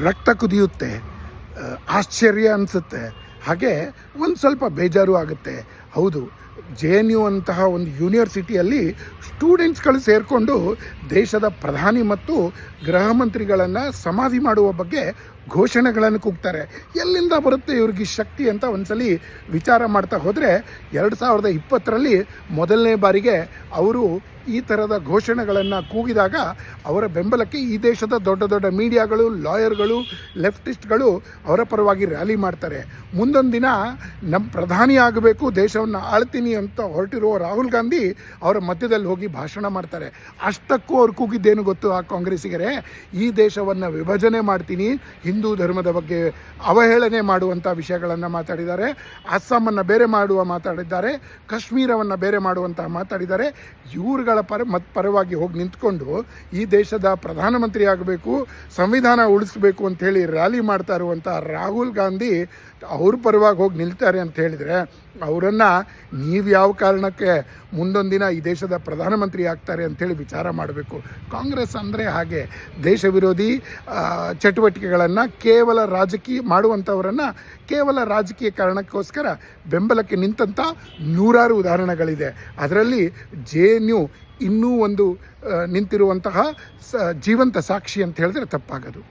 ರಕ್ತ ಕುದಿಯುತ್ತೆ, ಆಶ್ಚರ್ಯ ಅನಿಸುತ್ತೆ, ಹಾಗೆ ಒಂದು ಸ್ವಲ್ಪ ಬೇಜಾರು ಆಗುತ್ತೆ. ಹೌದು, JNU ಅಂತಹ ಒಂದು ಯೂನಿವರ್ಸಿಟಿಯಲ್ಲಿ ಸ್ಟೂಡೆಂಟ್ಸ್ಗಳು ಸೇರಿಕೊಂಡು ದೇಶದ ಪ್ರಧಾನಿ ಮತ್ತು ಗೃಹ ಮಂತ್ರಿಗಳನ್ನು ಸಮಾಧಿ ಮಾಡುವ ಬಗ್ಗೆ ಘೋಷಣೆಗಳನ್ನು ಕೂಗ್ತಾರೆ. ಎಲ್ಲಿಂದ ಬರುತ್ತೆ ಇವ್ರಿಗೆ ಶಕ್ತಿ ಅಂತ ಒಂದ್ಸಲಿ ವಿಚಾರ ಮಾಡ್ತಾ ಹೋದರೆ 2020ರಲ್ಲಿ ಮೊದಲನೇ ಬಾರಿಗೆ ಅವರು ಈ ಥರದ ಘೋಷಣೆಗಳನ್ನು ಕೂಗಿದಾಗ ಅವರ ಬೆಂಬಲಕ್ಕೆ ಈ ದೇಶದ ದೊಡ್ಡ ದೊಡ್ಡ ಮೀಡಿಯಾಗಳು, ಲಾಯರ್ಗಳು, ಲೆಫ್ಟಿಸ್ಟ್ಗಳು ಅವರ ಪರವಾಗಿ ರ್ಯಾಲಿ ಮಾಡ್ತಾರೆ. ಮುಂದೊಂದು ದಿನ ನಮ್ಮ ಪ್ರಧಾನಿ ಆಗಬೇಕು, ದೇಶವನ್ನು ಆಳ್ತೀನಿ ಅಂತ ಹೊರಟಿರುವ ರಾಹುಲ್ ಗಾಂಧಿ ಅವರ ಮಧ್ಯದಲ್ಲಿ ಹೋಗಿ ಭಾಷಣ ಮಾಡ್ತಾರೆ. ಅಷ್ಟಕ್ಕೂ ಅವ್ರು ಕೂಗಿದ್ದೇನು ಗೊತ್ತು ಆ ಕಾಂಗ್ರೆಸ್ಸಿಗರೇ? ಈ ದೇಶವನ್ನು ವಿಭಜನೆ ಮಾಡ್ತೀನಿ, ಹಿಂದೂ ಧರ್ಮದ ಬಗ್ಗೆ ಅವಹೇಳನೆ ಮಾಡುವಂಥ ವಿಷಯಗಳನ್ನು ಮಾತಾಡಿದ್ದಾರೆ, ಅಸ್ಸಾಮನ್ನು ಬೇರೆ ಮಾತಾಡಿದ್ದಾರೆ, ಕಾಶ್ಮೀರವನ್ನು ಬೇರೆ ಮಾಡುವಂತಹ ಮಾತಾಡಿದ್ದಾರೆ. ಇವ್ರುಗಳ ಪರವಾಗಿ ಹೋಗಿ ನಿಂತ್ಕೊಂಡು ಈ ದೇಶದ ಪ್ರಧಾನಮಂತ್ರಿ ಆಗಬೇಕು, ಸಂವಿಧಾನ ಉಳಿಸಬೇಕು ಅಂಥೇಳಿ ರ್ಯಾಲಿ ಮಾಡ್ತಾ ಇರುವಂಥ ರಾಹುಲ್ ಗಾಂಧಿ ಅವ್ರ ಪರವಾಗಿ ಹೋಗಿ ನಿಲ್ತಾರೆ ಅಂತ ಹೇಳಿದರೆ ಅವರನ್ನು ನೀವು ಯಾವ ಕಾರಣಕ್ಕೆ ಮುಂದೊಂದು ದಿನ ಈ ದೇಶದ ಪ್ರಧಾನಮಂತ್ರಿ ಆಗ್ತಾರೆ ಅಂಥೇಳಿ ವಿಚಾರ ಮಾಡಬೇಕು. ಕಾಂಗ್ರೆಸ್ ಅಂದರೆ ಹಾಗೆ ದೇಶ ವಿರೋಧಿ ಚಟುವಟಿಕೆಗಳನ್ನು ಕೇವಲ ಮಾಡುವಂಥವರನ್ನು ಕೇವಲ ರಾಜಕೀಯ ಕಾರಣಕ್ಕೋಸ್ಕರ ಬೆಂಬಲಕ್ಕೆ ನಿಂತಹ ನೂರಾರು ಉದಾಹರಣೆಗಳಿದೆ. ಅದರಲ್ಲಿ JNU ಇನ್ನೂ ಒಂದು ನಿಂತಿರುವಂತಹ ಜೀವಂತ ಸಾಕ್ಷಿ ಅಂತ ಹೇಳಿದ್ರೆ ತಪ್ಪಾಗದು.